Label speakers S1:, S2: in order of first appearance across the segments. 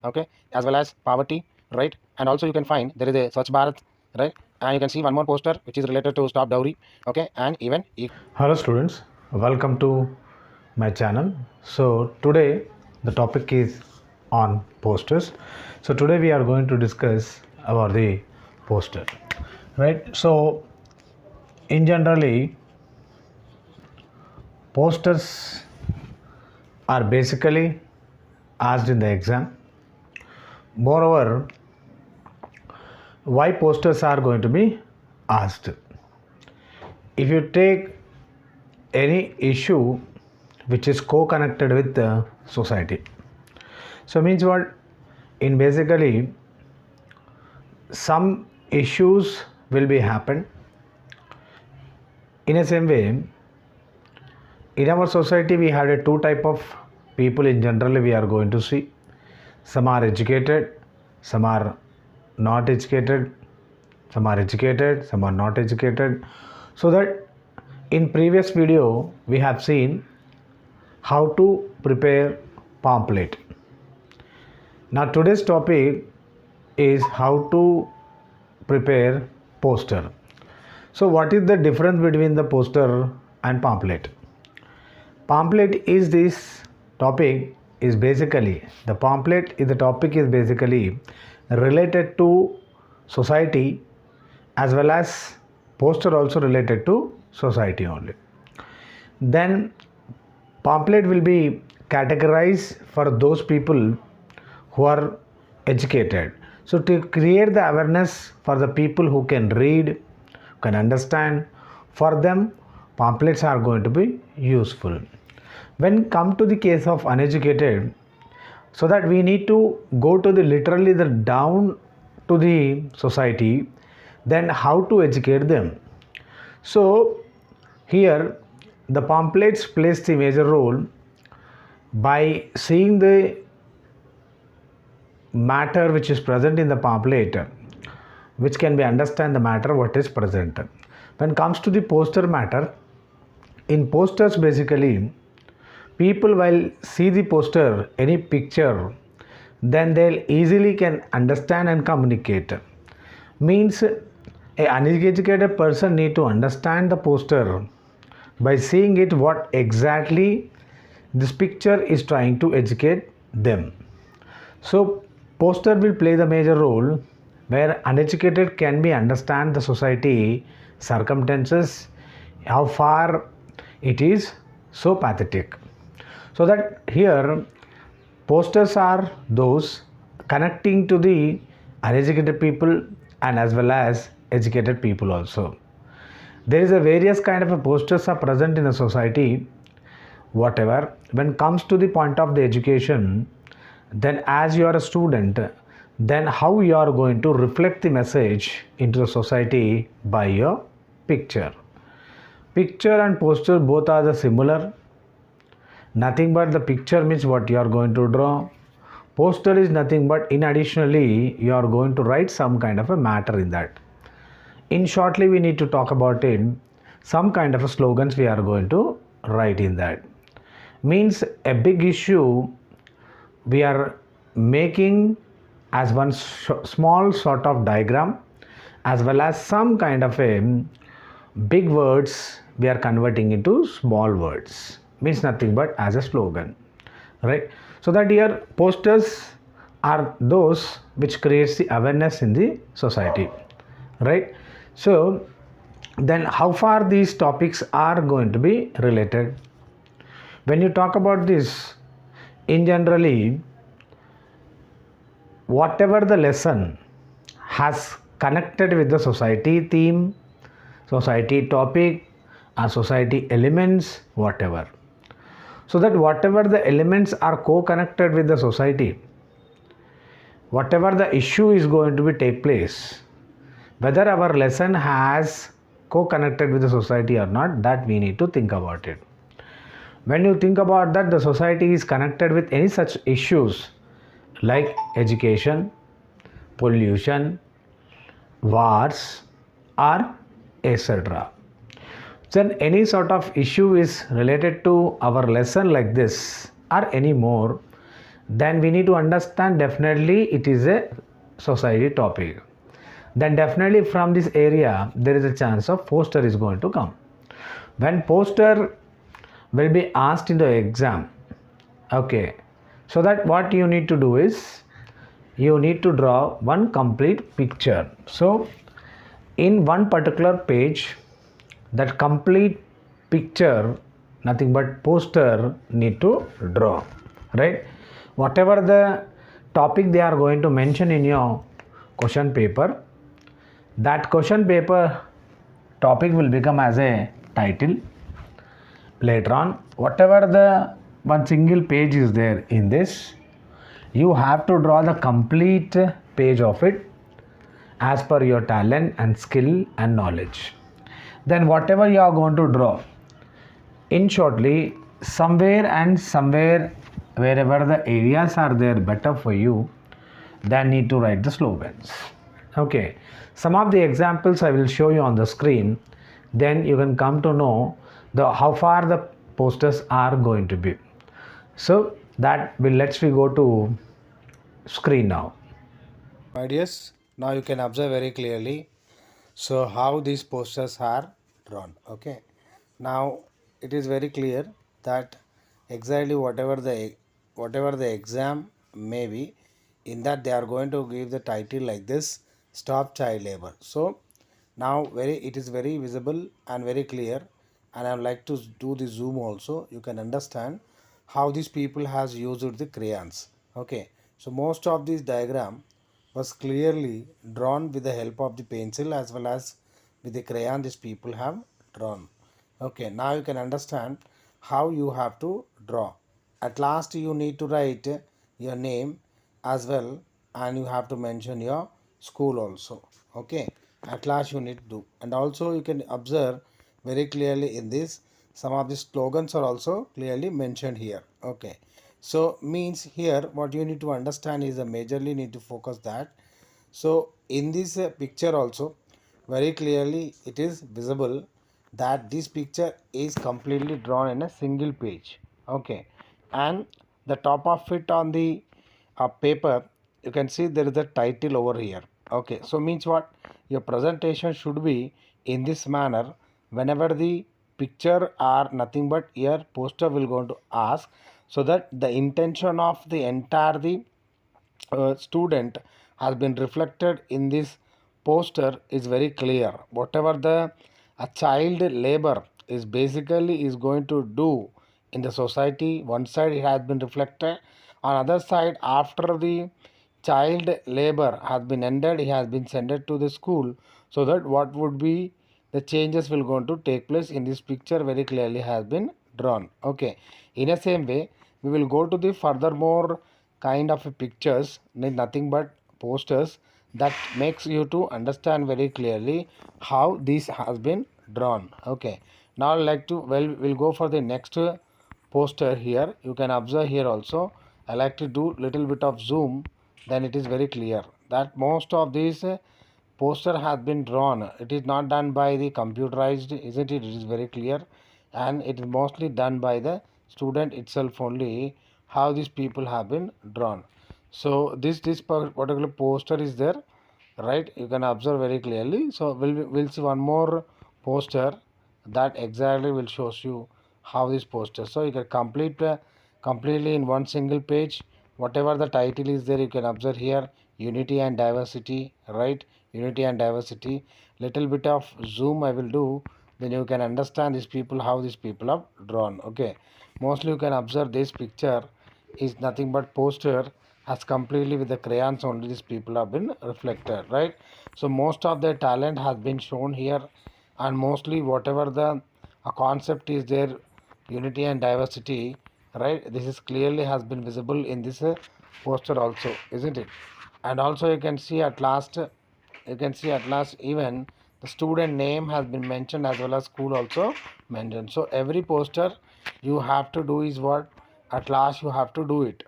S1: okay, as well as poverty, right? And also you can find there is a Swachh Bharat, right? And you can see one more poster which is related to stop dowry, okay, and even
S2: Hello students, welcome to my channel. So today the topic is on posters. So today we are going to discuss about the poster, right? So in generally posters are basically asked in the exam. Moreover, why posters are going to be asked? If you take any issue which is co-connected with the society, so means what? In basically some issues will be happen in a same way. In our society we have a two type of people in general we are going to see. Some are educated, some are not educated, some are educated, some are not educated. So that in previous video we have seen how to prepare pamphlet. Now today's topic is how to prepare poster. So what is the difference between the poster and pamphlet? Pamphlet is this topic is basically the pamphlet is the topic is basically related to society, as well as poster also related to society only. Then pamphlet will be categorized for those people who are educated. So to create the awareness for the people who can read, can understand, for them pamphlets are going to be useful. When come to the case of uneducated, so that we need to go to the literally the down to the society, then how to educate them. So here the pamphlets plays the major role by seeing the matter which is present in the pamphlet, which can be understand the matter what is present. When comes to the poster matter, in posters basically people while see the poster any picture, then they'll easily can understand and communicate. Means a uneducated person need to understand the poster by seeing it what exactly this picture is trying to educate them. So poster will play the major role where uneducated can be understand the society circumstances, how far it is so pathetic. So that here posters are those connecting to the uneducated people and as well as educated people also. There is a various kind of a posters are present in a society. Whatever, when comes to the point of the education, then as you are a student, then how you are going to reflect the message into the society by your picture. Picture and poster both are the similar. Nothing but the picture means what you are going to draw. Poster is nothing but in additionally you are going to write some kind of a matter in that. In shortly we need to talk about it. Some kind of a slogans we are going to write in that. Means a big issue we are making as one small sort of diagram, as well as some kind of a big words we are converting into small words. Means nothing but as a slogan, right? So that here posters are those which creates the awareness in the society, right? So then how far these topics are going to be related? When you talk about this, in generally whatever the lesson has connected with the society theme, society topic or society elements, whatever. So that whatever the elements are co-connected with the society, whatever the issue is going to be take place, whether our lesson has co-connected with the society or not, that we need to think about it. When you think about that, the society is connected with any such issues like education, pollution, wars, or etc. Then any sort of issue is related to our lesson like this or any more, then we need to understand definitely it is a society topic. Then definitely from this area there is a chance of poster is going to come. When poster will be asked in the exam, okay, so that what you need to do is you need to draw one complete picture. So in one particular page, that complete picture, nothing but poster need to draw, right? Whatever the topic they are going to mention in your question paper, that question paper topic will become as a title. Later on, whatever the one single page is there in this, you have to draw the complete page of it as per your talent and skill and knowledge. Then whatever you are going to draw, in shortly, somewhere and somewhere, wherever the areas are there better for you, then need to write the slogans. Okay, some of the examples I will show you on the screen, then you can come to know the how far the posters are going to be. So that will let's we go to screen now.
S1: My dears, now you can observe very clearly. So how these posters are drawn. Okay. Now it is very clear that exactly whatever the exam may be, in that they are going to give the title like this: Stop Child Labor. So now it is very visible and very clear, and I would like to do the zoom also. You can understand how these people has used the crayons. Okay. So most of this diagram was clearly drawn with the help of the pencil as well as with the crayon these people have drawn. Okay, now you can understand how you have to draw. At last you need to write your name as well, and you have to mention your school also. Okay, at last you need to do. And also you can observe very clearly in this, some of the slogans are also clearly mentioned here. Okay, so means here what you need to understand is a majorly need to focus that. So in this picture also very clearly it is visible that this picture is completely drawn in a single page. Okay, and the top of it on the paper, you can see there is a title over here. Okay, so means what, your presentation should be in this manner. Whenever the picture are nothing but your poster will going to ask, so that the intention of the entire the student has been reflected in this poster is very clear. Whatever the a child labor is basically is going to do in the society, one side it has been reflected, on other side after the child labor has been ended, he has been sent to the school, so that what would be the changes will going to take place in this picture very clearly has been drawn. Okay, in a same way we will go to the furthermore kind of pictures, nothing but posters, that makes you to understand very clearly how this has been drawn. Okay, now like to, well, we'll go for the next poster. Here you can observe here also, I like to do little bit of zoom, then it is very clear that most of these poster has been drawn. It is not done by the computerized, isn't it? It is very clear, and it is mostly done by the student itself only, how these people have been drawn. So this particular poster is there, right? You can observe very clearly. So we'll see one more poster that exactly will shows you how this poster. So you can complete completely in one single page. Whatever the title is there, you can observe here: unity and diversity, right? Unity and diversity. Little bit of zoom I will do, then you can understand these people, how these people are drawn. Okay, mostly you can observe this picture is nothing but poster has completely with the crayons only these people have been reflected, right? So most of their talent has been shown here, and mostly whatever the concept is there, unity and diversity, right? This is clearly has been visible in this poster also, isn't it? And also you can see at last even the student name has been mentioned as well as school also mentioned. So every poster you have to do is what, at last you have to do it,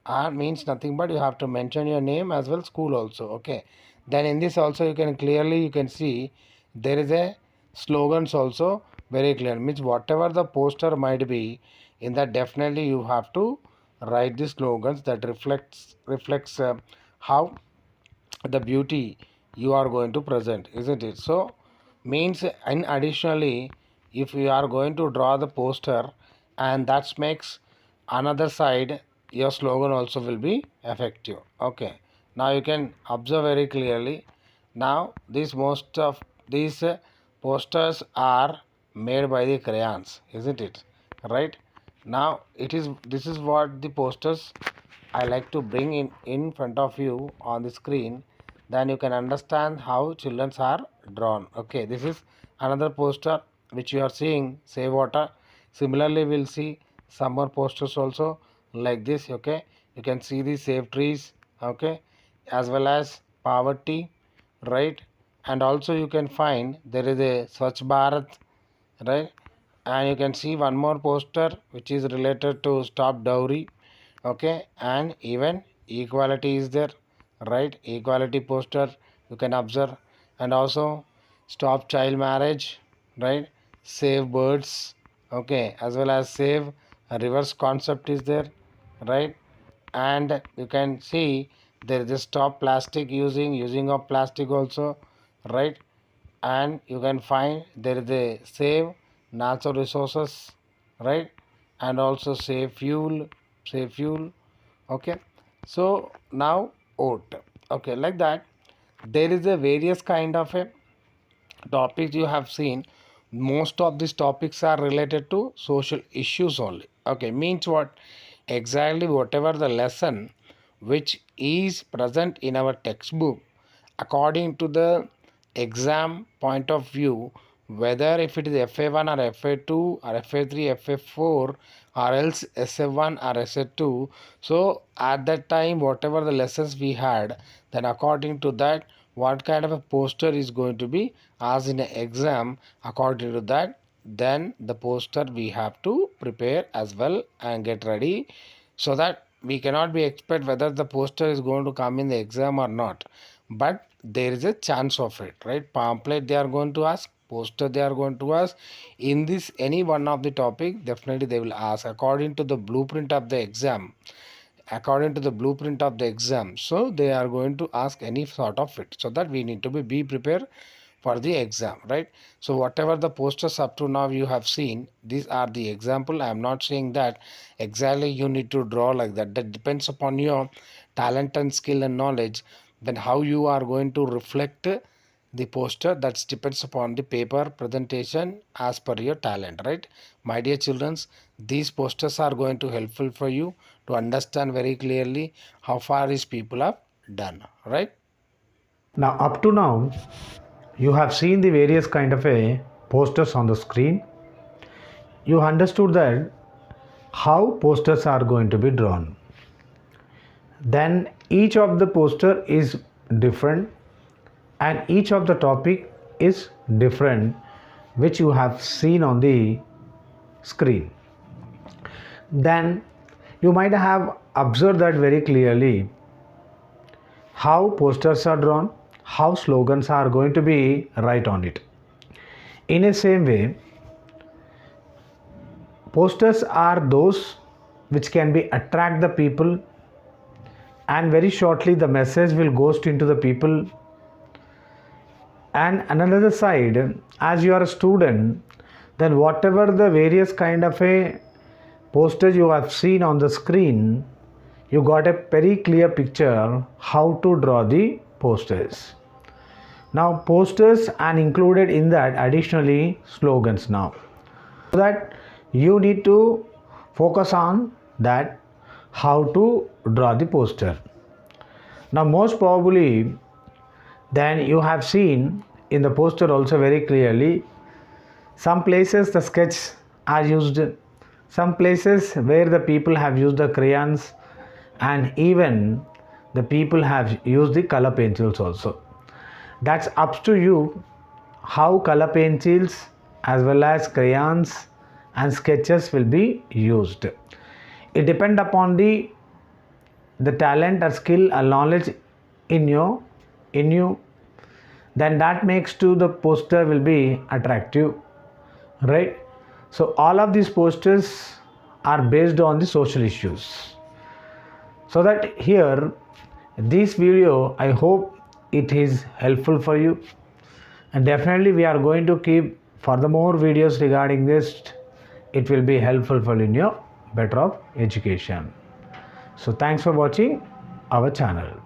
S1: and means nothing but you have to mention your name as well school also. Okay, then in this also you can see there is a slogans also very clear, means whatever the poster might be, in that definitely you have to write the slogans that reflects how the beauty you are going to present, isn't it? So means, and additionally, if you are going to draw the poster, and that makes another side, your slogan also will be effective. Okay, now you can observe very clearly. Now these most of these posters are made by the crayons, isn't it? Right, now it is, this is what the posters I like to bring in front of you on the screen. Then you can understand how children are drawn. Okay, this is another poster which you are seeing, save water. Similarly, we'll see some more posters also like this. Okay, you can see the save trees. Okay, as well as poverty, right? And also you can find there is a Swachh Bharat, right? And you can see one more poster which is related to stop dowry. Okay, and even equality is there, right? Equality poster you can observe. And also stop child marriage, right? Save birds, okay, as well as save reverse concept is there, right? And you can see there is a stop plastic using of plastic also, right? And you can find there is a save natural resources, right? And also save fuel. Okay, so now oat, okay, like that there is a various kind of a topics you have seen. Most of these topics are related to social issues only. Okay, means what? Exactly whatever the lesson which is present in our textbook, according to the exam point of view, whether if it is FA1 or FA2 or FA3, FA4, or else SA1 or SA2. So at that time, whatever the lessons we had, then according to that, what kind of a poster is going to be asked in an exam, according to that, then the poster we have to prepare as well and get ready, so that we cannot be expect whether the poster is going to come in the exam or not, but there is a chance of it, right? Pamphlet they are going to ask, poster they are going to ask. In this any one of the topic, definitely they will ask according to the blueprint of the exam, so they are going to ask any sort of it, so that we need to be prepared for the exam, right? So whatever the posters up to now you have seen, these are the example. I am not saying that exactly you need to draw like that. That depends upon your talent and skill and knowledge. Then how you are going to reflect the poster, that depends upon the paper presentation as per your talent, right? My dear children, these posters are going to helpful for you to understand very clearly how far these people have done, right?
S2: Now, up to now, you have seen the various kind of a posters on the screen. You understood that how posters are going to be drawn. Then each of the poster is different, and each of the topic is different, which you have seen on the screen. Then you might have observed that very clearly how posters are drawn, how slogans are going to be right on it. In the same way, posters are those which can be attract the people, and very shortly the message will goes into the people. And another side, as you are a student, then whatever the various kind of a posters you have seen on the screen, you got a very clear picture how to draw the posters. Now posters and included in that additionally slogans now, so that you need to focus on that how to draw the poster. Now most probably then you have seen in the poster also very clearly, some places the sketch are used, some places where the people have used the crayons, and even the people have used the color pencils also. That's up to you how color pencils as well as crayons and sketches will be used. It depends upon the talent or skill or knowledge in you, then that makes to the poster will be attractive, right? So all of these posters are based on the social issues. So that here this video, I hope it is helpful for you, and definitely we are going to keep furthermore videos regarding this. It will be helpful for in your better of education. So thanks for watching our channel.